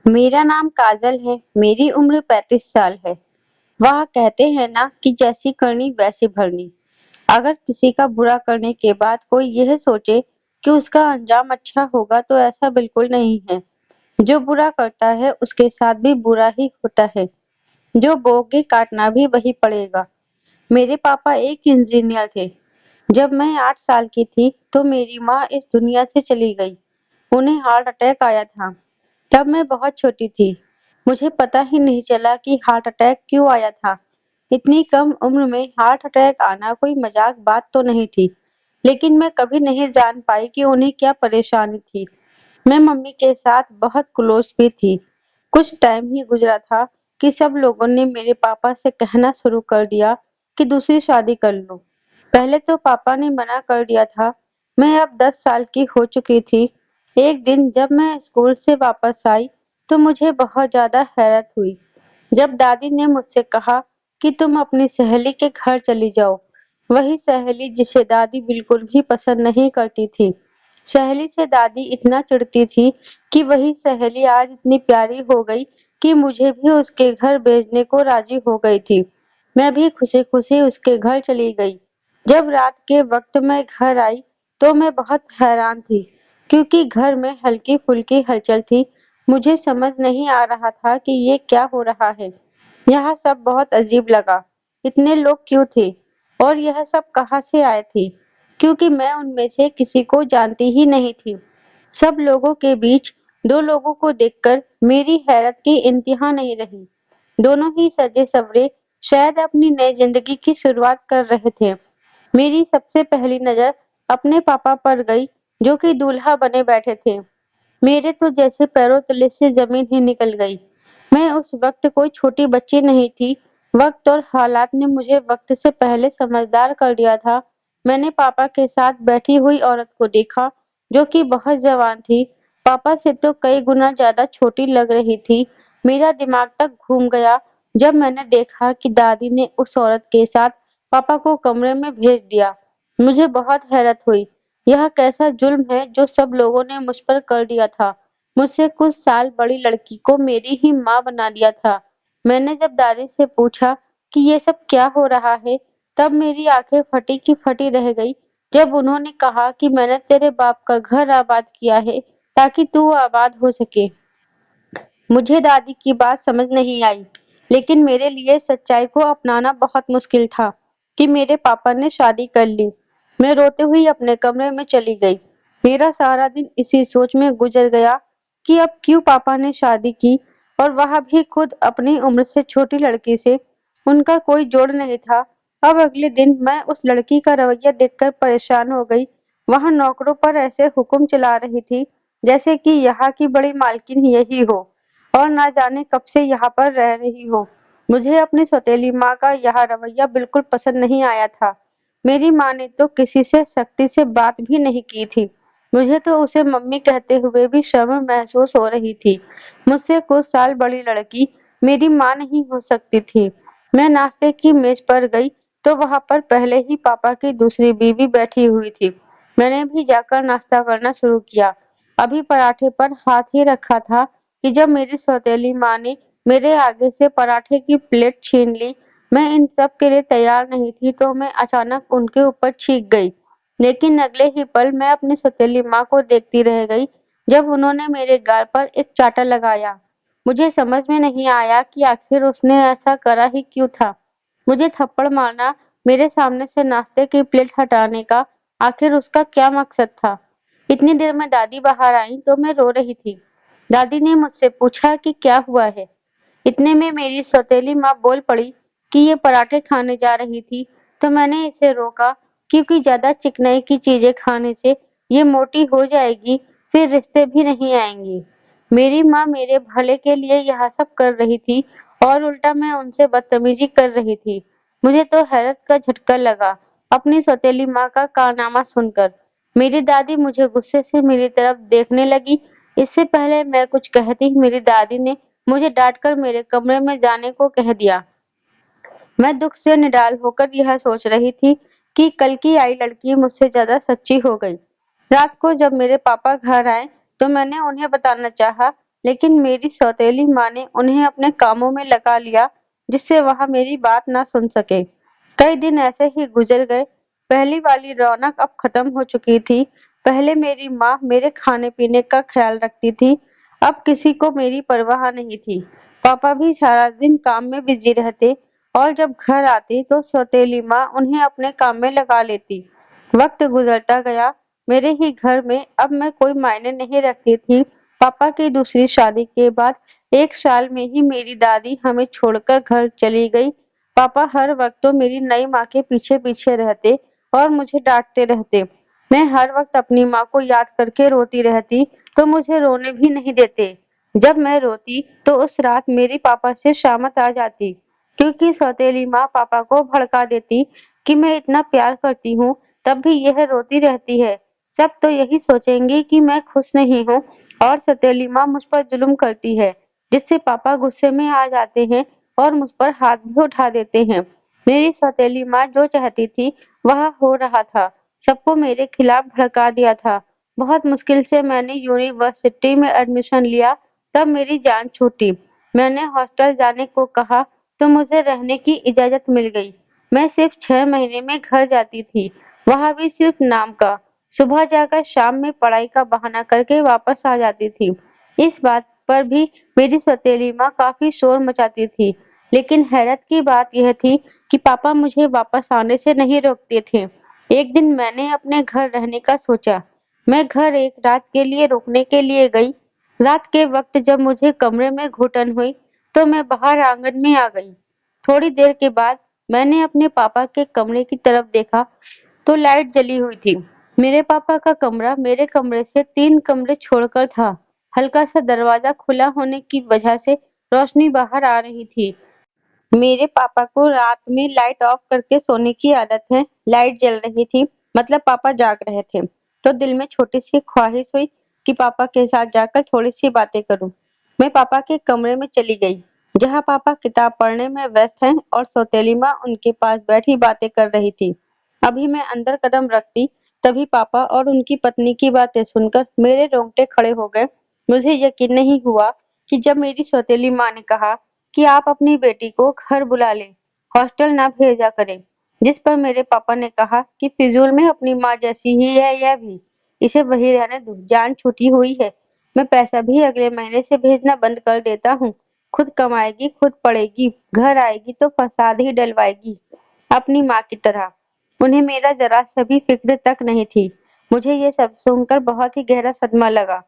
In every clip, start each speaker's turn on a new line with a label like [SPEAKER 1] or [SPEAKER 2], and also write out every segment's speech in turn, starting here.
[SPEAKER 1] मेरा नाम काजल है। मेरी उम्र 35 साल है। वह कहते हैं ना कि जैसी करनी वैसी भरनी। अगर किसी का बुरा करने के बाद कोई यह सोचे कि उसका अंजाम अच्छा होगा तो ऐसा बिल्कुल नहीं है। जो बुरा करता है उसके साथ भी बुरा ही होता है। जो बोगे काटना भी वही पड़ेगा। मेरे पापा एक इंजीनियर थे। जब मैं 8 साल की थी तो मेरी माँ इस दुनिया से चली गई। उन्हें हार्ट अटैक आया था। तब मैं बहुत छोटी थी। मुझे पता ही नहीं चला कि हार्ट अटैक क्यों आया था। इतनी कम उम्र में हार्ट अटैक आना कोई मजाक बात तो नहीं थी। लेकिन मैं कभी नहीं जान पाई कि उन्हें क्या परेशानी थी। मैं मम्मी के साथ बहुत क्लोज भी थी। कुछ टाइम ही गुजरा था कि सब लोगों ने मेरे पापा से कहना शुरू कर दिया कि दूसरी शादी कर लो। पहले तो पापा ने मना कर दिया था। मैं अब 10 साल की हो चुकी थी। एक दिन जब मैं स्कूल से वापस आई तो मुझे बहुत ज्यादा हैरत हुई जब दादी ने मुझसे कहा कि तुम अपनी सहेली के घर चली जाओ। वही सहेली जिसे दादी बिल्कुल भी पसंद नहीं करती थी। सहेली से दादी इतना चिढ़ती थी कि वही सहेली आज इतनी प्यारी हो गई कि मुझे भी उसके घर भेजने को राजी हो गई थी। मैं भी खुशी खुशी उसके घर चली गई। जब रात के वक्त मैं घर आई तो मैं बहुत हैरान थी क्योंकि घर में हल्की फुल्की हलचल थी। मुझे समझ नहीं आ रहा था कि ये क्या हो रहा है। यहाँ सब बहुत अजीब लगा। इतने लोग क्यों थे और यह सब कहाँ से आए थे, क्योंकि मैं उनमें से किसी को जानती ही नहीं थी। सब लोगों के बीच दो लोगों को देखकर मेरी हैरत की इंतहा नहीं रही। दोनों ही सजे सवरे शायद अपनी नई जिंदगी की शुरुआत कर रहे थे। मेरी सबसे पहली नजर अपने पापा पर गई जो कि दूल्हा बने बैठे थे। मेरे तो जैसे पैरों तले से जमीन ही निकल गई। मैं उस वक्त कोई छोटी बच्ची नहीं थी। वक्त और हालात ने मुझे वक्त से पहले समझदार कर दिया था। मैंने पापा के साथ बैठी हुई औरत को देखा जो कि बहुत जवान थी। पापा से तो कई गुना ज्यादा छोटी लग रही थी। मेरा दिमाग तक घूम गया जब मैंने देखा कि दादी ने उस औरत के साथ पापा को कमरे में भेज दिया। मुझे बहुत हैरत हुई। यह कैसा जुल्म है जो सब लोगों ने मुझ पर कर दिया था। मुझसे कुछ साल बड़ी लड़की को मेरी ही माँ बना दिया था। मैंने जब दादी से पूछा कि ये सब क्या हो रहा है, तब मेरी आंखें फटी की फटी रह गई जब उन्होंने कहा कि मैंने तेरे बाप का घर आबाद किया है ताकि तू आबाद हो सके। मुझे दादी की बात समझ नहीं आई, लेकिन मेरे लिए सच्चाई को अपनाना बहुत मुश्किल था कि मेरे पापा ने शादी कर ली। मैं रोते हुई अपने कमरे में चली गई। मेरा सारा दिन इसी सोच में गुजर गया कि अब क्यों पापा ने शादी की, और वह भी खुद अपनी उम्र से छोटी लड़की से। उनका कोई जोड़ नहीं था। अब अगले दिन मैं उस लड़की का रवैया देखकर परेशान हो गई। वह नौकरों पर ऐसे हुक्म चला रही थी जैसे कि यहाँ की बड़ी मालकिन यही हो और ना जाने कब से यहाँ पर रह रही हो। मुझे अपनी सौतेली माँ का यह रवैया बिल्कुल पसंद नहीं आया था। मेरी माँ ने तो किसी से सख्ती से बात भी नहीं की थी। मुझे तो उसे मम्मी कहते हुए भी शर्म महसूस हो रही थी। मुझसे कुछ साल बड़ी लड़की मेरी माँ नहीं हो सकती थी। मैं नाश्ते की मेज पर गई तो वहां पर पहले ही पापा की दूसरी बीवी बैठी हुई थी। मैंने भी जाकर नाश्ता करना शुरू किया। अभी पराठे पर हाथ ही रखा था कि जब मेरी सौतेली माँ ने मेरे आगे से पराठे की प्लेट छीन ली। मैं इन सब के लिए तैयार नहीं थी तो मैं अचानक उनके ऊपर चीख गई। लेकिन अगले ही पल मैं अपनी सौतेली माँ को देखती रह गई जब उन्होंने मेरे गाल पर एक चांटा लगाया। मुझे समझ में नहीं आया कि आखिर उसने ऐसा करा ही क्यों था। मुझे थप्पड़ मारना, मेरे सामने से नाश्ते की प्लेट हटाने का आखिर उसका क्या मकसद था। इतनी देर में दादी बाहर आई तो मैं रो रही थी। दादी ने मुझसे पूछा कि क्या हुआ है। इतने में मेरी सौतेली माँ बोल पड़ी कि ये पराठे खाने जा रही थी तो मैंने इसे रोका क्योंकि ज्यादा चिकनाई की चीजें खाने से ये मोटी हो जाएगी, फिर रिश्ते भी नहीं आएंगे। मेरी माँ मेरे भले के लिए यह सब कर रही थी और उल्टा मैं उनसे बदतमीजी कर रही थी। मुझे तो हैरत का झटका लगा अपनी सौतेली माँ का कारनामा सुनकर। मेरी दादी मुझे गुस्से से मेरी तरफ देखने लगी। इससे पहले मैं कुछ कहती मेरी दादी ने मुझे डांटकर मेरे कमरे में जाने को कह दिया। मैं दुख से निढाल होकर यह सोच रही थी कि कल की आई लड़की मुझसे ज्यादा सच्ची हो गई। रात को जब मेरे पापा घर आए तो मैंने उन्हें बताना चाहा लेकिन मेरी सौतेली माँ ने उन्हें अपने कामों में लगा लिया, जिससे वह मेरी बात ना सुन सके। कई दिन ऐसे ही गुजर गए। पहली वाली रौनक अब खत्म हो चुकी थी। पहले मेरी माँ मेरे खाने-पीने का ख्याल रखती थी, अब किसी को मेरी परवाह नहीं थी। पापा भी सारा दिन काम में बिजी रहते और जब घर आते तो सौतेली माँ उन्हें अपने काम में लगा लेती। वक्त गुजरता गया, मेरे ही घर में अब मैं कोई मायने नहीं रखती थी। पापा की दूसरी शादी के बाद 1 साल में ही मेरी दादी हमें छोड़कर घर चली गई। पापा हर वक्त तो मेरी नई माँ के पीछे-पीछे रहते और मुझे डाँटते रहते। मैं हर वक्त अपनी माँ को याद करके रोती रहती, तो मुझे रोने भी नहीं देते। जब मैं रोती, तो उस रात मेरे पापा से शामत आ जाती, क्योंकि सौतेली माँ पापा को भड़का देती कि मैं इतना प्यार करती हूँ, तब भी यह रोती रहती है। सब तो यही सोचेंगे कि मैं खुश नहीं हूँ और सौतेली माँ मुझ पर जुल्म करती है, जिससे पापा गुस्से में आ जाते हैं और मुझ पर हाथ भी उठा देते हैं। मेरी सौतेली माँ जो चाहती थी, वह हो रहा था। सबको मेरे खिलाफ भड़का दिया था। बहुत मुश्किल से मैंने यूनिवर्सिटी में एडमिशन लिया, तब मेरी जान छूटी। मैंने हॉस्टल जाने को कहा, तो मुझे रहने की इजाज़त मिल गई। मैं सिर्फ 6 महीने में घर जाती थी, वहाँ भी सिर्फ नाम का। सुबह जाकर शाम में पढ़ाई का बहाना करके वापस आ जाती थी। इस बात पर भी मेरी सौतेली माँ काफ़ी शोर मचाती थी, लेकिन हैरत की बात यह थी कि पापा मुझे वापस आने से नहीं रोकते थे। एक दिन मैंने अपने घर रहने का सोचा। मैं घर एक रात के लिए रुकने के लिए गई। रात के वक्त जब मुझे कमरे में घुटन हुई, तो मैं बाहर आंगन में आ गई। थोड़ी देर के बाद मैंने अपने पापा के कमरे की तरफ देखा, तो लाइट जली हुई थी। मेरे पापा का कमरा मेरे कमरे से 3 कमरे छोड़कर था। हल्का सा दरवाजा खुला होने की वजह से रोशनी बाहर आ रही थी। मेरे पापा को रात में लाइट ऑफ करके सोने की आदत है। लाइट जल रही थी, मतलब पापा जाग रहे थे। तो दिल में छोटी-सी ख्वाहिश हुई कि पापा के साथ जाकर थोड़ी-सी बातें करूं। मैं पापा के कमरे में चली गई, जहां पापा किताब पढ़ने में व्यस्त हैं और सौतेली माँ उनके पास बैठी बातें कर रही थी। अभी मैं अंदर कदम रखती, तभी पापा और उनकी पत्नी की बातें सुनकर मेरे रोंगटे खड़े हो गए। मुझे यकीन नहीं हुआ कि जब मेरी सौतेली माँ ने कहा कि आप अपनी बेटी को घर बुला लें, हॉस्टल ना भेजा करें। जिस पर मेरे पापा ने कहा कि फिजूल में अपनी माँ जैसी ही है यह भी, इसे वहीं रहने दो, जान छूटी हुई है। मैं पैसा भी अगले महीने से भेजना बंद कर देता हूँ। खुद कमाएगी, खुद पढ़ेगी, घर आएगी तो फसाद ही डलवाएगी, अपनी माँ की तरह। उन्हें मेरा जरा सा भी फिक्र तक नहीं थी। मुझे ये सब सुनकर बहुत ही गहरा सदमा लगा।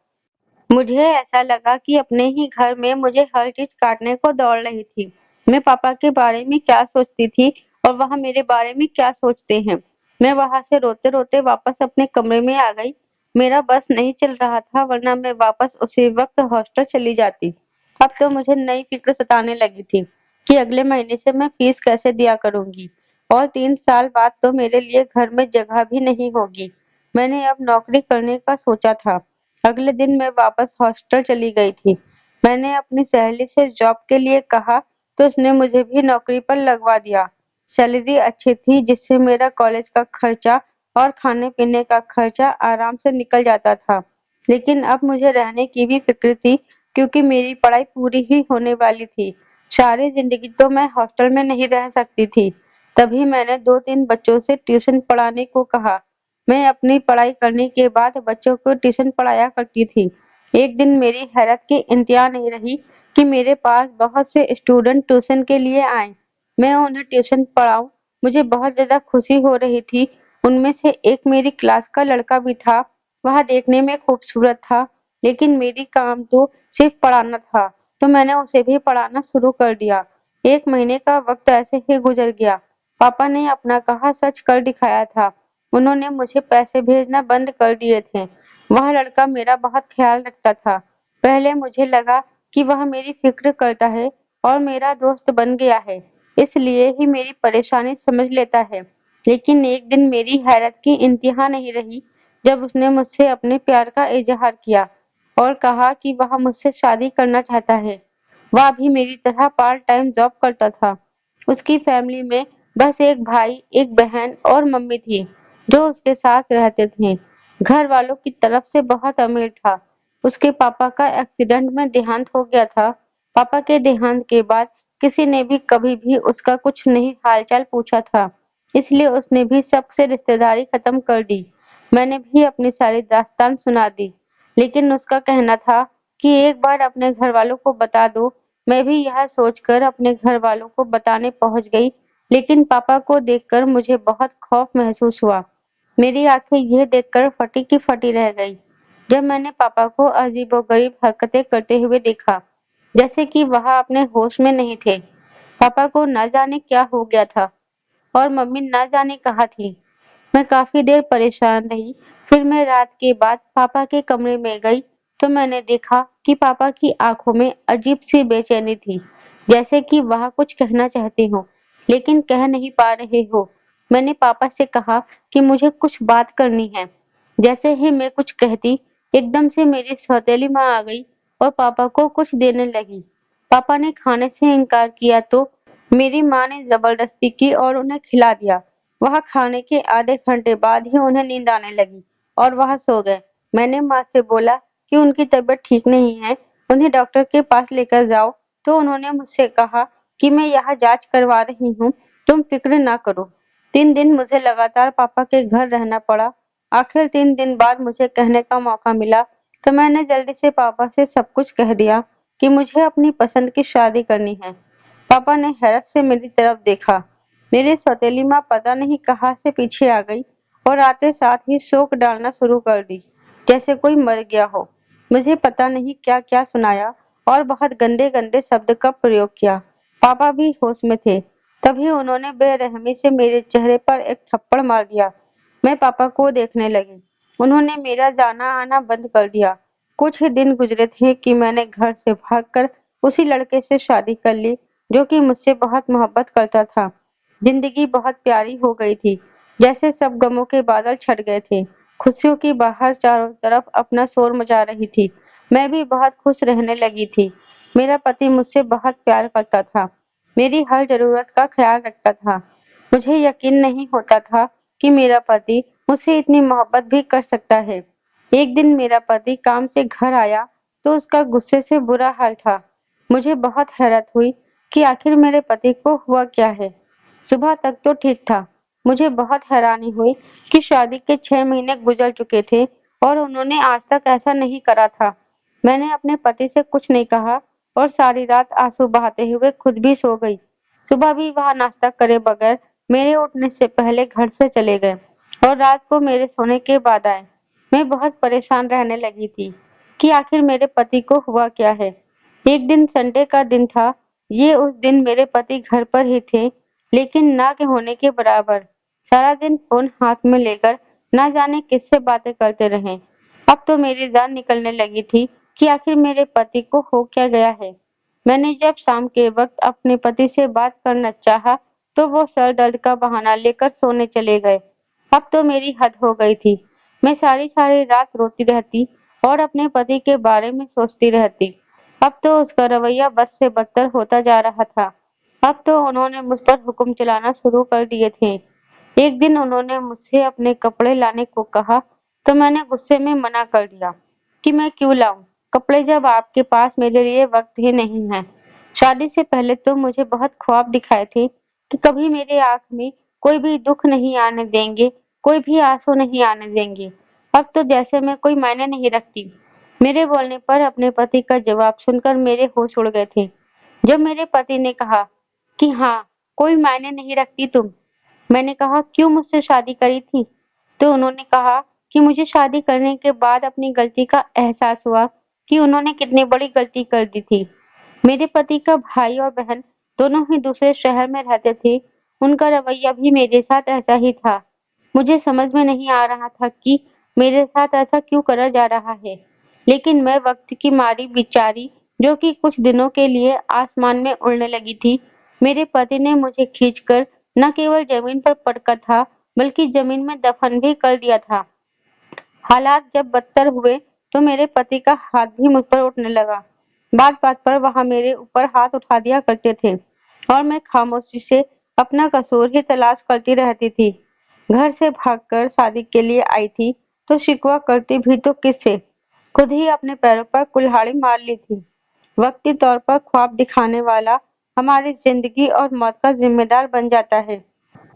[SPEAKER 1] मुझे ऐसा लगा कि अपने ही घर में मुझे हर चीज़ काटने को दौड़ रही थी। मैं पापा के बारे में क्या सोचती थी और वह मेरे बारे में क्या सोचते हैं। मैं वहाँ से रोते-रोते वापस अपने कमरे में आ गई। मेरा बस नहीं चल रहा था, वरना मैं वापस उसी वक्त हॉस्टल चली जाती। अब तो मुझे नई फ़िक्र सताने लगी थी कि अगले महीने से मैं फ़ीस कैसे दिया करूँगी और 3 साल बाद तो मेरे लिए घर में जगह भी नहीं होगी। मैंने अब नौकरी करने का सोचा था। अगले दिन मैं वापस हॉस्टल चली गई थी। मैंने अपनी सहेली से जॉब के लिए कहा, तो उसने मुझे भी नौकरी पर लगवा दिया। सैलरी अच्छी थी, जिससे मेरा कॉलेज का खर्चा और खाने-पीने का खर्चा आराम से निकल जाता था। लेकिन अब मुझे रहने की भी फ़िक्र थी, क्योंकि मेरी पढ़ाई पूरी ही होने वाली थी। सारी ज़िंदगी तो मैं हॉस्टल में नहीं रह सकती थी। तभी मैंने 2-3 बच्चों से ट्यूशन पढ़ाने को कहा। मैं अपनी पढ़ाई करने के बाद बच्चों को ट्यूशन पढ़ाया करती थी। एक दिन मेरी हैरत की इंतहा नहीं रही कि मेरे पास बहुत से स्टूडेंट ट्यूशन के लिए आए। मैं उन्हें ट्यूशन पढ़ाऊँ, मुझे बहुत ज़्यादा खुशी हो रही थी। उनमें से एक मेरी क्लास का लड़का भी था। वह देखने में खूबसूरत था, लेकिन मेरी काम तो सिर्फ पढ़ाना था, तो मैंने उसे भी पढ़ाना शुरू कर दिया। 1 महीने का वक्त ऐसे ही गुजर गया। पापा ने अपना कहा सच कर दिखाया था। उन्होंने मुझे पैसे भेजना बंद कर दिए थे। वह लड़का मेरा बहुत ख़्याल रखता था। पहले मुझे लगा कि वह मेरी फ़िक्र करता है और मेरा दोस्त बन गया है, इसलिए ही मेरी परेशानी समझ लेता है। लेकिन एक दिन मेरी हैरत की इंतहा नहीं रही, जब उसने मुझसे अपने प्यार का इज़हार किया और कहा कि वह मुझसे शादी करना चाहता है। वह भी मेरी तरह पार्ट टाइम जॉब करता था। उसकी फैमिली में बस एक भाई, एक बहन और मम्मी थी, जो उसके साथ रहते थे। घर वालों की तरफ से बहुत अमीर था। उसके पापा का एक्सीडेंट में देहांत हो गया था। पापा के देहांत के बाद किसी ने भी कभी भी उसका कुछ नहीं हालचाल पूछा था, इसलिए उसने भी सबसे रिश्तेदारी खत्म कर दी। मैंने भी अपनी सारी दास्तान सुना दी, लेकिन उसका कहना था कि एक बार अपने घर वालों को बता दो। मैं भी यह सोचकर अपने घर वालों को बताने पहुंच गई, लेकिन पापा को देखकर मुझे बहुत खौफ महसूस हुआ। मेरी आंखें यह देखकर फटी की फटी रह गई जब मैंने पापा को अजीबोगरीब हरकतें करते हुए देखा, जैसे कि वह अपने होश में नहीं थे। पापा को न जाने क्या हो गया था और मम्मी न जाने कहाँ थी। मैं काफी देर परेशान रही। फिर मैं रात के बाद पापा के कमरे में गई तो मैंने देखा कि पापा की आंखों में अजीब सी बेचैनी थी, जैसे कि वह कुछ कहना चाहते हो लेकिन कह नहीं पा रहे हो। मैंने पापा से कहा कि मुझे कुछ बात करनी है। जैसे ही मैं कुछ कहती, एकदम से मेरी सौतेली माँ आ गई और पापा को कुछ देने लगी। पापा ने खाने से इनकार किया तो मेरी माँ ने जबरदस्ती की और उन्हें खिला दिया। वह खाने के आधे घंटे बाद ही उन्हें नींद आने लगी और वह सो गए। मैंने माँ से बोला कि उनकी तबीयत ठीक नहीं है, उन्हें डॉक्टर के पास लेकर जाओ, तो उन्होंने मुझसे कहा कि मैं यहाँ जांच करवा रही हूँ, तुम फिक्र ना करो। 3 दिन मुझे लगातार पापा के घर रहना पड़ा। आखिर 3 दिन बाद मुझे कहने का मौका मिला, तो मैंने जल्दी से पापा से सब कुछ कह दिया कि मुझे अपनी पसंद की शादी करनी है। पापा ने हैरत से मेरी तरफ देखा। मेरी सौतेली माँ पता नहीं कहाँ से पीछे आ गई और आते साथ ही शोक डालना शुरू कर दी, जैसे कोई मर गया हो। मुझे पता नहीं क्या-क्या सुनाया और बहुत गंदे-गंदे शब्द का प्रयोग किया। पापा भी होश में थे। तभी उन्होंने बेरहमी से मेरे चेहरे पर एक थप्पड़ मार दिया। मैं पापा को देखने लगी। उन्होंने मेरा जाना-आना बंद कर दिया। कुछ ही दिन गुजरे थे कि मैंने घर से भागकर उसी लड़के से शादी कर ली, जो कि मुझसे बहुत मोहब्बत करता था। जिंदगी बहुत प्यारी हो गई थी, जैसे सब गमों के बादल छट गए थे। खुशियों की बहार चारों तरफ अपना शोर मचा रही थी। मैं भी बहुत खुश रहने लगी थी। मेरा पति मुझसे बहुत प्यार करता था, मेरी हर जरूरत का ख्याल रखता था। मुझे यकीन नहीं होता था कि मेरा पति मुझसे इतनी मोहब्बत भी कर सकता है। एक दिन मेरा पति काम से घर आया तो उसका गुस्से से बुरा हाल था। मुझे बहुत हैरत हुई कि आखिर मेरे पति को हुआ क्या है। सुबह तक तो ठीक था। मुझे बहुत हैरानी हुई कि शादी के 6 महीने गुजर चुके थे और उन्होंने आज तक ऐसा नहीं करा था। मैंने अपने पति से कुछ नहीं कहा और सारी रात आंसू बहाते हुए खुद भी सो गई। सुबह भी वह नाश्ता करे बगैर मेरे उठने से पहले घर से चले गए और रात को मेरे सोने के बाद आए। मैं बहुत परेशान रहने लगी थी कि आखिर मेरे पति को हुआ क्या है। एक दिन संडे का दिन था। ये उस दिन मेरे पति घर पर ही थे, लेकिन ना के होने के बराबर। सारा दिन फ़ोन हाथ में लेकर ना जाने किससे बातें करते रहे। अब तो मेरी जान निकलने लगी थी कि आखिर मेरे पति को हो क्या गया है। मैंने जब शाम के वक़्त अपने पति से बात करना चाहा, तो वो सर दर्द का बहाना लेकर सोने चले गए। अब तो मेरी हद हो गई थी। मैं सारी-सारी रात रोती रहती और अपने पति के बारे में सोचती रहती। अब तो उसका रवैया बद से बदतर होता जा रहा था। अब तो उन्होंने मुझ पर हुक्म चलाना शुरू कर दिए थे। एक दिन उन्होंने मुझसे अपने कपड़े लाने को कहा, तो मैंने गुस्से में मना कर दिया कि मैं क्यों लाऊं कपड़े जब आपके पास मेरे लिए वक्त ही नहीं है। शादी से पहले तो मुझे बहुत ख्वाब दिखाए थे कि कभी मेरे आंख में कोई भी दुख नहीं आने देंगे, कोई भी आंसू नहीं आने देंगे। अब तो जैसे मैं कोई मायने नहीं रखती। मेरे बोलने पर अपने पति का जवाब सुनकर मेरे होश उड़ गए थे। जब मेरे पति ने कहा कि हाँ, कोई मायने नहीं रखती तुम। मैंने कहा क्यों मुझसे शादी करी थी? तो उन्होंने कहा कि मुझे शादी करने के बाद अपनी गलती का एहसास हुआ कि उन्होंने कितनी बड़ी गलती कर दी थी। मेरे पति का भाई और बहन दोनों ही दूसरे शहर में रहते थे। उनका रवैया भी मेरे साथ ऐसा ही था। मुझे समझ में नहीं आ रहा था कि मेरे साथ ऐसा क्यों करा जा रहा है। लेकिन मैं वक्त की मारी बेचारी, जो कि कुछ दिनों के लिए आसमान में उड़ने लगी थी, मेरे पति ने मुझे खींचकर न केवल जमीन पर पटका था, बल्कि जमीन में दफन भी कर दिया था। हालात जब बदतर हुए, तो मेरे पति का हाथ भी मुझ पर उठने लगा। बात-बात पर वह मेरे ऊपर हाथ उठा दिया करते थे और मैं खामोशी से अपना कसूर ही तलाश करती रहती थी। घर से भागकर शादी के लिए आई थी, तो शिकवा करती भी तो किससे? खुद ही अपने पैरों पर कुल्हाड़ी मार ली थी। वक्ती तौर पर ख्वाब दिखाने वाला हमारी जिंदगी और मौत का जिम्मेदार बन जाता है।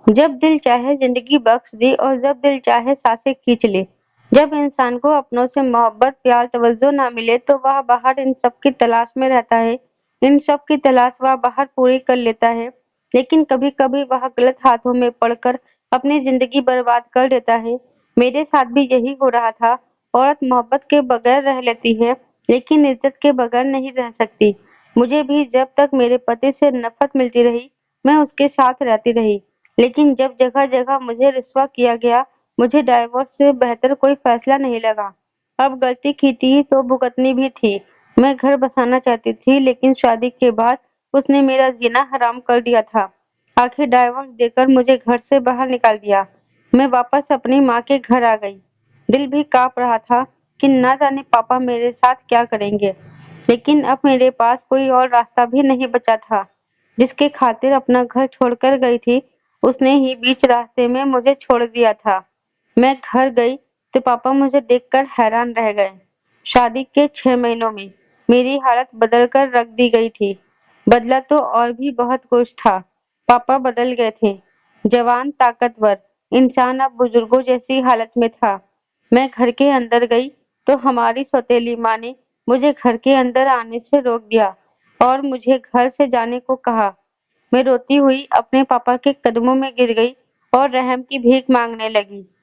[SPEAKER 1] जब दिल चाहे जिंदगी बख्श दे और जब दिल चाहे सांसें खींच ले। जब इंसान को अपनों से मोहब्बत, प्यार, तवज्जो ना मिले तो वह बाहर इन सब की तलाश में रहता है। इन सब की तलाश वह बाहर पूरी कर लेता है, लेकिन कभी-कभी वह गलत हाथों में पड़कर अपनी जिंदगी बर्बाद कर देता है। मेरे साथ भी यही हो रहा था। औरत मोहब्बत के बगैर रह लेती है, लेकिन इज्जत के बगैर नहीं रह सकती। मुझे भी जब तक मेरे पति से नफ़रत मिलती रही, मैं उसके साथ रहती रही। लेकिन जब जगह-जगह मुझे रुस्वा किया गया, मुझे डाइवोर्स से बेहतर कोई फैसला नहीं लगा। अब गलती की थी तो भुगतनी भी थी। मैं घर बसाना चाहती थी, लेकिन शादी के बाद उसने मेरा जीना हराम कर दिया था। आखिर डाइवोर्स देकर मुझे घर से बाहर निकाल दिया। मैं वापस अपनी माँ के घर आ गई। दिल भी काँप रहा था कि ना जाने पापा मेरे साथ क्या करेंगे। लेकिन अब मेरे पास कोई और रास्ता भी नहीं बचा था। जिसके खातिर अपना घर छोड़कर गई थी, उसने ही बीच रास्ते में मुझे छोड़ दिया था। मैं घर गई तो पापा मुझे देखकर हैरान रह गए। शादी के 6 महीनों में मेरी हालत बदल कर रख दी गई थी। बदला तो और भी बहुत कुछ था। पापा बदल गए थे। जवान, ताकतवर इंसान अब बुजुर्गों जैसी हालत में था। मैं घर के अंदर गई तो हमारी सौतेली माँ ने मुझे घर के अंदर आने से रोक दिया और मुझे घर से जाने को कहा। मैं रोती हुई अपने पापा के कदमों में गिर गई और रहम की भीख मांगने लगी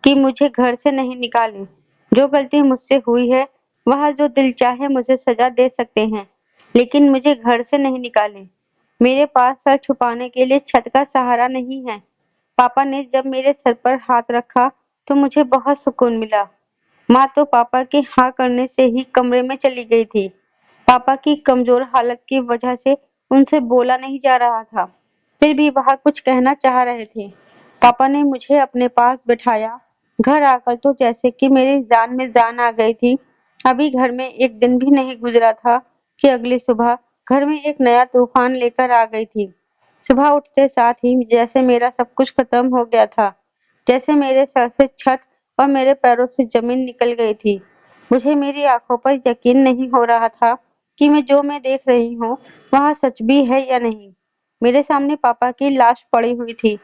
[SPEAKER 1] कि मुझे घर से नहीं निकालें। जो गलती मुझसे हुई है, वह जो दिल चाहे मुझे सजा दे सकते हैं, लेकिन मुझे घर से नहीं निकालें। मेरे पास सर छुपाने के लिए छत का सहारा नहीं है। पापा ने जब मेरे सर पर हाथ रखा, तो मुझे बहुत सुकून मिला। माँ तो पापा के हाँ करने से ही कमरे में चली गई थी। पापा की कमजोर हालत की वजह से उनसे बोला नहीं जा रहा था। फिर भी वह कुछ कहना चाह रहे थे। पापा ने मुझे अपने पास बिठाया। घर आकर तो जैसे कि मेरी जान में जान आ गई थी। अभी घर में एक दिन भी नहीं गुजरा था कि अगली सुबह घर में एक नया तूफान लेकर आ गई थी। सुबह उठते साथ ही जैसे मेरा सब कुछ खत्म हो गया था। जैसे मेरे सर से छत और मेरे पैरों से जमीन निकल गई थी। मुझे मेरी आंखों पर यकीन नहीं हो रहा था कि मैं देख रही हूँ, वह सच भी है या नहीं। मेरे सामने पापा की लाश पड़ी हुई थी,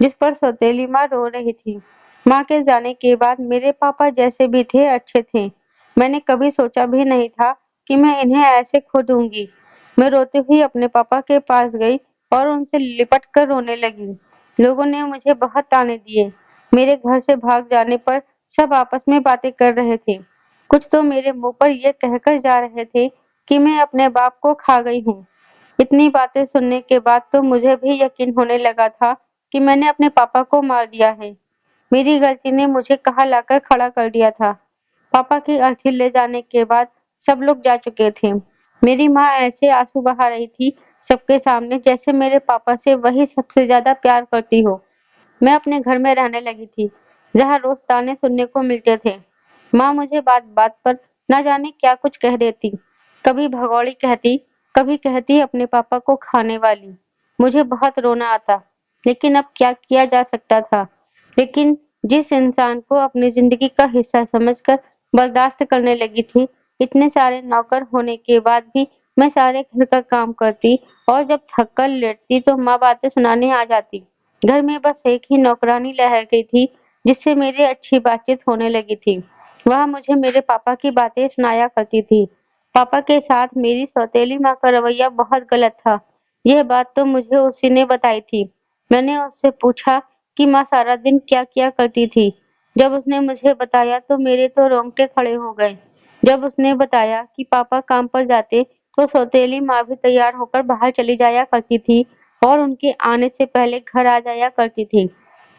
[SPEAKER 1] जिस पर सौतेली माँ रो रही थी। माँ के जाने के बाद मेरे पापा जैसे भी थे, अच्छे थे। मैंने कभी सोचा भी नहीं था कि मैं इन्हें ऐसे खो दूंगी। मैं रोती हुई अपने पापा के पास गई और उनसे लिपट कर रोने लगी। लोगों ने मुझे बहुत ताने दिए। मेरे घर से भाग जाने पर सब आपस में बातें कर रहे थे। कुछ तो मेरे मुंह पर ये कहकर जा रहे थे कि मैं अपने बाप को खा गई हूँ। इतनी बातें सुनने के बाद तो मुझे भी यकीन होने लगा था कि मैंने अपने पापा को मार दिया है। मेरी गलती ने मुझे कहाँ लाकर खड़ा कर दिया था। पापा की अर्थी ले जाने के बाद सब लोग जा चुके थे। मेरी माँ ऐसे आंसू बहा रही थी सबके सामने, जैसे मेरे पापा से वही सबसे ज्यादा प्यार करती हो। मैं अपने घर में रहने लगी थी, जहाँ रोज ताने सुनने को मिलते थे। माँ मुझे बात-बात पर न जाने क्या कुछ कह देती। कभी भगौड़ी कहती, कभी कहती अपने पापा को खाने वाली। मुझे बहुत रोना आता, लेकिन अब क्या किया जा सकता था। लेकिन जिस इंसान को अपनी जिंदगी का हिस्सा समझकर बर्दाश्त करने लगी थी, इतने सारे नौकर होने के बाद भी मैं सारे घर का काम करती और जब थक कर लेटती तो माँ बातें सुनाने आ जाती। घर में बस एक ही नौकरानी रह गई थी, जिससे मेरी अच्छी बातचीत होने लगी थी। वह मुझे मेरे पापा की बातें सुनाया करती थी। पापा के साथ मेरी सौतेली माँ का रवैया बहुत गलत था। यह बात तो मुझे उसी ने बताई थी। मैंने उससे पूछा कि माँ सारा दिन क्या किया करती थी। जब उसने मुझे बताया तो मेरे तो रोंगटे खड़े हो गए। जब उसने बताया कि पापा काम पर जाते तो सौतेली माँ भी तैयार होकर बाहर चली जाया करती थी और उनके आने से पहले घर आ जाया करती थी।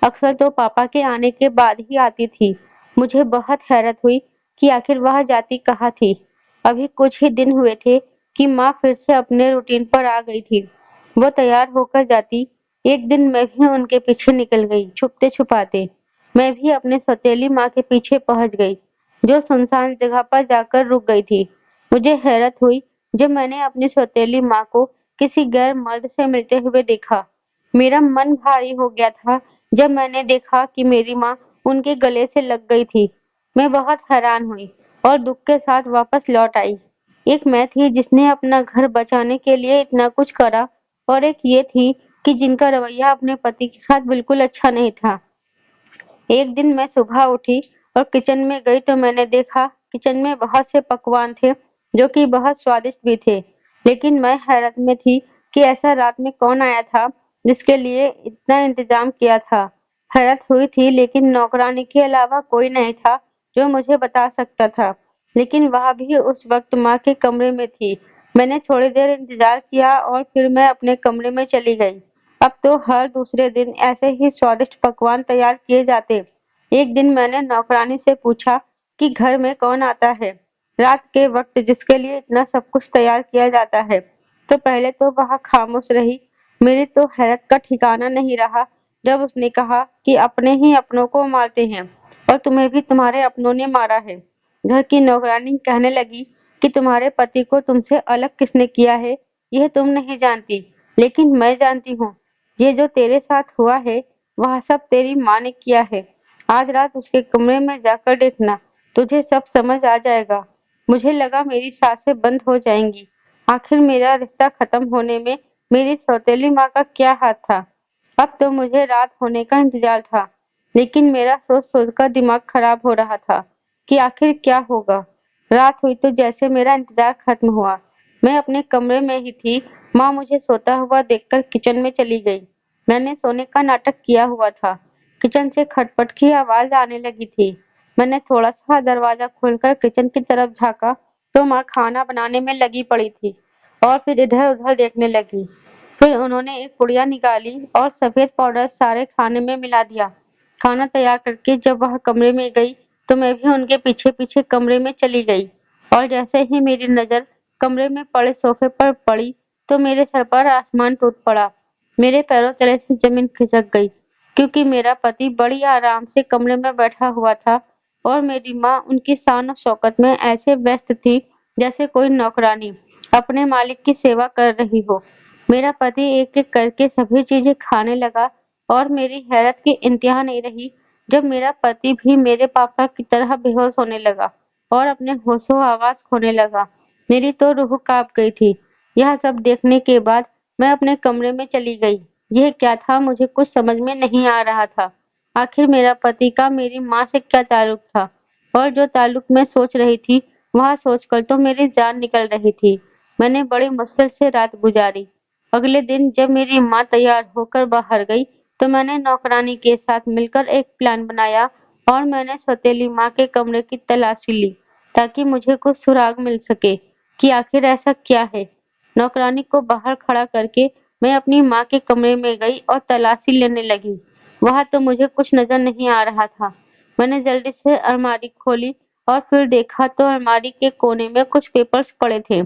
[SPEAKER 1] अक्सर तो पापा के आने के बाद ही आती थी। मुझे बहुत हैरत हुई कि आखिर वह जाती कहाँ थी। अभी कुछ ही दिन हुए थे कि माँ फिर से अपने रूटीन पर आ गई थी। वो तैयार होकर जाती। एक दिन मैं भी उनके पीछे निकल गई, छुपते-छुपाते। मैं भी अपने सौतेली माँ के पीछे पहुंच गई, जो सुनसान जगह पर जाकर रुक गई थी। मुझे हैरत हुई जब मैंने अपनी सौतेली माँ को किसी गैर मर्द से मिलते हुए देखा। मेरा मन भारी हो गया था जब मैंने देखा कि मेरी माँ उनके गले से लग गई थी। मैं बहुत हैरान हुई और दुख के साथ वापस लौट आई। एक मैं थी जिसने अपना घर बचाने के लिए इतना कुछ करा, और एक ये थी कि जिनका रवैया अपने पति के साथ बिल्कुल अच्छा नहीं था। एक दिन मैं सुबह उठी और किचन में गई तो मैंने देखा किचन में बहुत से पकवान थे जो कि बहुत स्वादिष्ट भी थे। लेकिन मैं हैरत में थी कि ऐसा रात में कौन आया था जिसके लिए इतना इंतजाम किया था। हैरत हुई थी लेकिन नौकरानी के अलावा कोई नहीं था जो मुझे बता सकता था। लेकिन वह भी उस वक्त माँ के कमरे में थी। मैंने थोड़ी देर इंतजार किया और फिर मैं अपने कमरे में चली गई। अब तो हर दूसरे दिन ऐसे ही स्वादिष्ट पकवान तैयार किए जाते। एक दिन मैंने नौकरानी से पूछा कि घर में कौन आता है रात के वक्त जिसके लिए इतना सब कुछ तैयार किया जाता है। तो पहले तो वह खामोश रही। मेरी तो हैरत का ठिकाना नहीं रहा जब उसने कहा कि अपने ही अपनों को मारते हैं और तुम्हें भी तुम्हारे अपनों ने मारा है। घर की नौकरानी कहने लगी कि तुम्हारे पति को तुमसे अलग किसने किया है यह तुम नहीं जानती, लेकिन मैं जानती हूँ। ये जो तेरे साथ हुआ है वह सब तेरी माँ ने किया है। आज रात उसके कमरे में जाकर देखना, तुझे सब समझ आ जाएगा। मुझे लगा मेरी सांसें बंद हो जाएंगी। आखिर मेरा रिश्ता खत्म होने में मेरी सौतेली माँ का क्या हाथ था। अब तो मुझे रात होने का इंतजार था, लेकिन मेरा सोच सोचकर दिमाग खराब हो रहा था कि आखिर क्या होगा। रात हुई तो जैसे मेरा इंतजार खत्म हुआ। मैं अपने कमरे में ही थी। माँ मुझे सोता हुआ देखकर किचन में चली गई। मैंने सोने का नाटक किया हुआ था। किचन से खटपट की आवाज आने लगी थी। मैंने थोड़ा सा दरवाजा खोलकर किचन की तरफ झांका तो माँ खाना बनाने में लगी पड़ी थी और फिर इधर उधर देखने लगी। फिर उन्होंने एक पुड़िया निकाली और सफेद पाउडर सारे खाने में मिला दिया। खाना तैयार करके जब वह कमरे में गई तो मैं भी उनके पीछे पीछे कमरे में चली गई। और जैसे ही मेरी नजर कमरे में पड़े सोफे पर पड़ी तो मेरे सर पर आसमान टूट पड़ा। मेरे पैरों तले से जमीन खिसक गई, क्योंकि मेरा पति बड़ी आराम से कमरे में बैठा हुआ था और मेरी माँ उनकी शान और शौकत में ऐसे व्यस्त थी जैसे कोई नौकरानी अपने मालिक की सेवा कर रही हो। मेरा पति एक एक करके सभी चीजें खाने लगा और मेरी हैरत की इंतहा नहीं रही जब मेरा पति भी मेरे पापा की तरह बेहोश होने लगा और अपने होशो आवाज खोने लगा। मेरी तो रूह कांप गई थी। यह सब देखने के बाद मैं अपने कमरे में चली गई। यह क्या था मुझे कुछ समझ में नहीं आ रहा था। आखिर मेरा पति का मेरी माँ से क्या ताल्लुक था, और जो ताल्लुक मैं सोच रही थी वह सोचकर तो मेरी जान निकल रही थी। मैंने बड़ी मुश्किल से रात गुजारी। अगले दिन जब मेरी माँ तैयार होकर बाहर गई तो मैंने नौकरानी के साथ मिलकर एक प्लान बनाया और मैंने सौतेली माँ के कमरे की तलाशी ली ताकि मुझे कुछ सुराग मिल सके कि आखिर ऐसा क्या है। नौकरानी को बाहर खड़ा करके मैं अपनी माँ के कमरे में गई और तलाशी लेने लगी। वहां तो मुझे कुछ नजर नहीं आ रहा था। मैंने जल्दी से अलमारी खोली और फिर देखा तो अलमारी के कोने में कुछ पेपर्स पड़े थे।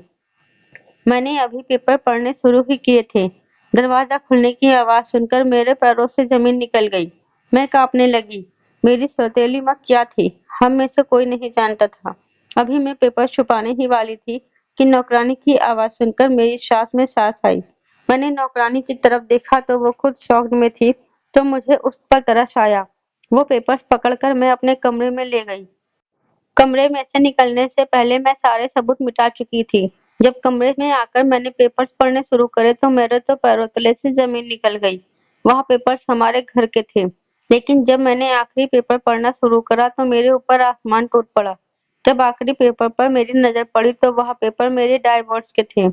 [SPEAKER 1] मैंने अभी पेपर पढ़ने शुरू ही किए थे। दरवाजा खुलने की आवाज सुनकर मेरे पैरों से जमीन निकल गई। मैं कांपने लगी। मेरी सौतेली माँ क्या थी, हम में से कोई नहीं जानता था। अभी मैं पेपर छुपाने ही वाली थी कि नौकरानी की आवाज सुनकर मेरी सांस में सांस आई। मैंने नौकरानी की तरफ देखा तो वो खुद शॉक्ड में थी, तो मुझे उस पर तरस आया। वो पेपर्स पकड़कर मैं अपने कमरे में ले गई। कमरे में से निकलने से पहले मैं सारे सबूत मिटा चुकी थी। जब कमरे में आकर मैंने पेपर्स पढ़ने शुरू करे तो मेरे तो पैरों तले से जमीन निकल गई। वह पेपर्स हमारे घर के थे, लेकिन जब मैंने आखिरी पेपर पढ़ना शुरू करा तो मेरे ऊपर आसमान टूट पड़ा। जब आखिरी पेपर पर मेरी नजर पड़ी तो वह पेपर मेरे डाइवोर्स के थे।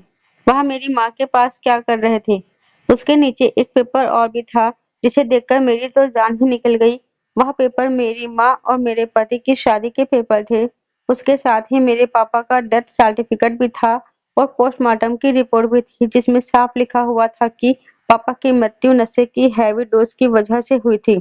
[SPEAKER 1] वह मेरी माँ के पास क्या कर रहे थे। उसके नीचे एक पेपर और भी था जिसे देखकर मेरी तो जान ही निकल गई। वह पेपर मेरी माँ और मेरे पति की शादी के पेपर थे। उसके साथ ही मेरे पापा का डेथ सर्टिफिकेट भी था और पोस्टमार्टम की रिपोर्ट भी थी जिसमें साफ लिखा हुआ था कि पापा की मृत्यु नशे की हैवी डोज की वजह से हुई थी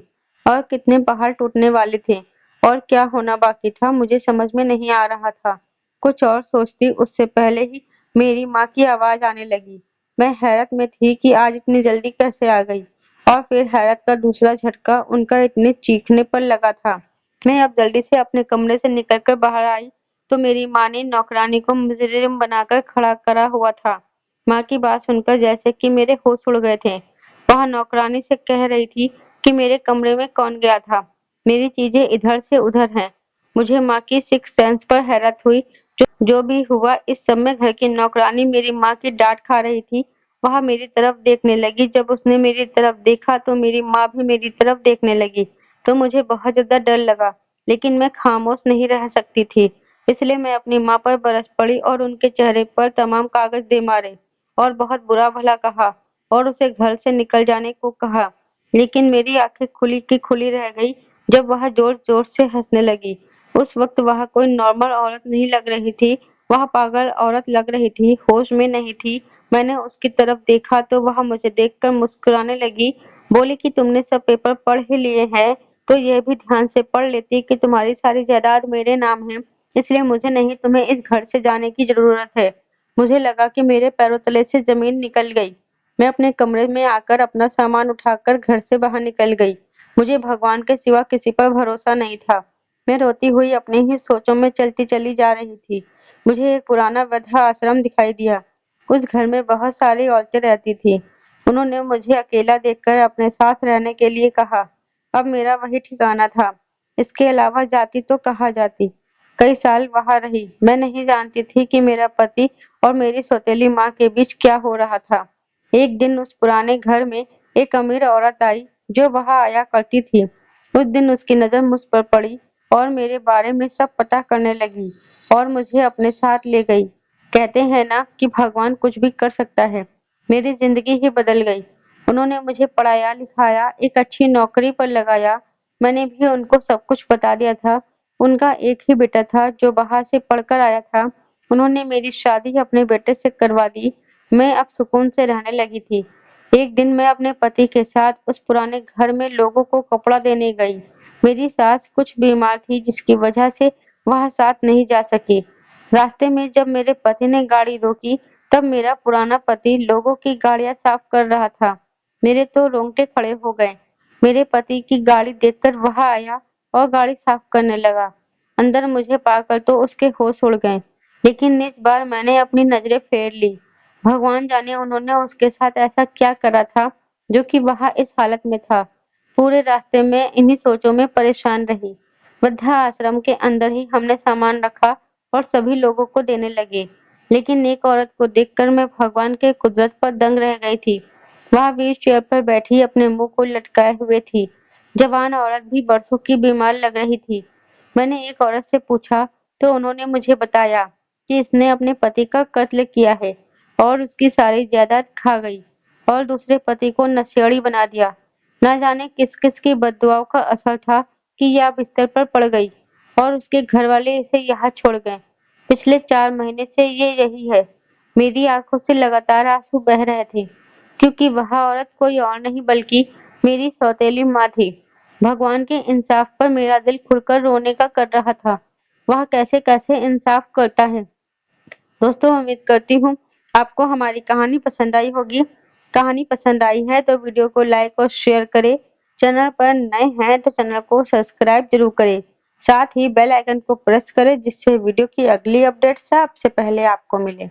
[SPEAKER 1] और कितने पहाड़ टूटने वाले थे और क्या होना बाकी था मुझे समझ में नहीं आ रहा था। कुछ और सोचती उससे पहले ही मेरी माँ की आवाज आने लगी। मैं हैरत में थी कि आज इतनी जल्दी कैसे आ गई, और फिर हैरत का दूसरा झटका उनका इतने चीखने पर लगा था। मैं अब जल्दी से अपने कमरे से निकलकर बाहर आई तो मेरी माँ ने नौकरानी को मुजरिम बनाकर खड़ा करा हुआ था। माँ की बात सुनकर जैसे कि मेरे होश उड़ गए थे। वह नौकरानी से कह रही थी कि मेरे कमरे में कौन गया था, मेरी चीजें इधर से उधर हैं। मुझे माँ की सिक्स सेंस पर हैरत हुई। जो भी हुआ, इस सब में घर की नौकरानी मेरी माँ की डांट खा रही थी। वह मेरी तरफ देखने लगी। जब उसने मेरी तरफ देखा तो मेरी माँ भी मेरी तरफ देखने लगी। तो मुझे बहुत ज्यादा डर लगा, लेकिन मैं खामोश नहीं रह सकती थी। इसलिए मैं अपनी माँ पर बरस पड़ी और उनके चेहरे पर तमाम कागज दे मारे और बहुत बुरा भला कहा और उसे घर से निकल जाने को कहा। लेकिन मेरी आंखें खुली की खुली रह गई जब वह जोर-जोर से हंसने लगी। उस वक्त वह कोई नॉर्मल औरत नहीं लग रही थी, वह पागल औरत लग रही थी, होश में नहीं थी। मैंने उसकी तरफ देखा तो वह मुझे देखकर मुस्कुराने लगी, बोली कि तुमने सब पेपर पढ़ ही लिए हैं, तो यह भी ध्यान से पढ़ लेती कि तुम्हारी सारी जायदाद मेरे नाम है, इसलिए मुझे नहीं तुम्हें इस घर से जाने की ज़रूरत है। मुझे लगा कि मेरे पैरों तले से ज़मीन निकल गई। मैं अपने कमरे में आकर अपना सामान उठाकर घर से बाहर निकल गई। मुझे भगवान के सिवा किसी पर भरोसा नहीं था। मैं रोती हुई अपनी ही सोचों में चलती चली जा रही थी। मुझे एक पुराना वृद्धा आश्रम दिखाई दिया। उस घर में बहुत सारी औरतें रहती थीं। उन्होंने मुझे अकेला देखकर अपने साथ रहने के लिए कहा। अब मेरा वही ठिकाना था। इसके अलावा जाती तो कहाँ जाती। कई साल वहाँ रही। मैं नहीं जानती थी कि मेरा पति और मेरी सौतेली माँ के बीच क्या हो रहा था। एक दिन उस पुराने घर में एक अमीर औरत आई जो वहाँ आया करती थी। उस दिन उसकी नज़र मुझ पर पड़ी और मेरे बारे में सब पता करने लगी और मुझे अपने साथ ले गई। कहते हैं ना कि भगवान कुछ भी कर सकता है। मेरी जिंदगी ही बदल गई। उन्होंने मुझे पढ़ाया लिखाया, एक अच्छी नौकरी पर लगाया। मैंने भी उनको सब कुछ बता दिया था। उनका एक ही बेटा था जो बाहर से पढ़कर आया था। उन्होंने मेरी शादी अपने बेटे से करवा दी। मैं अब सुकून से रहने लगी थी। एक दिन मैं अपने पति के साथ उस पुराने घर में लोगों को कपड़ा देने गई। मेरी सास कुछ बीमार थी जिसकी वजह से वह साथ नहीं जा सकी। रास्ते में जब मेरे पति ने गाड़ी रोकी तब मेरा पुराना पति लोगों की गाड़ियां साफ कर रहा था। मेरे तो रोंगटे खड़े हो गए। मेरे पति की गाड़ी देखकर वह आया और गाड़ी साफ करने लगा। अंदर मुझे पाकर तो उसके होश उड़ गए, लेकिन इस बार मैंने अपनी नजरें फेर ली। भगवान जाने उन्होंने उसके साथ ऐसा क्या करा था जो कि वह इस हालत में था। पूरे रास्ते में इन्हीं सोचों में परेशान रही। वृद्धाश्रम के अंदर ही हमने सामान रखा और सभी लोगों को देने लगे। लेकिन एक औरत को देखकर मैं भगवान के कुदरत पर दंग रह गई थी। वह व्हील चेयर पर बैठी अपने मुंह को लटकाए हुए थी। जवान औरत भी बरसों की बीमार लग रही थी। मैंने एक औरत से पूछा तो उन्होंने मुझे बताया कि इसने अपने पति का कत्ल किया है और उसकी सारी जायदाद खा गई और दूसरे पति को नशेड़ी बना दिया। न जाने किस-किस की बद्दुआओं का असर था कि यह बिस्तर पर पड़ गई और उसके घरवाले इसे यहाँ छोड़ गए। पिछले 4 महीने से ये यही है। मेरी आंखों से लगातार आंसू बह रहे थे, क्योंकि वह औरत कोई और नहीं बल्कि मेरी सौतेली माँ थी। भगवान के इंसाफ पर मेरा दिल खुलकर रोने का कर रहा था। वह कैसे-कैसे इंसाफ करता है। दोस्तों, उम्मीद करती हूँ आपको हमारी कहानी पसंद आई होगी। कहानी पसंद आई है तो वीडियो को लाइक और शेयर करें। चैनल पर नए हैं तो चैनल को सब्सक्राइब जरूर करें। साथ ही बेल आइकन को प्रेस करें जिससे वीडियो की अगली अपडेट सबसे पहले आपको मिले।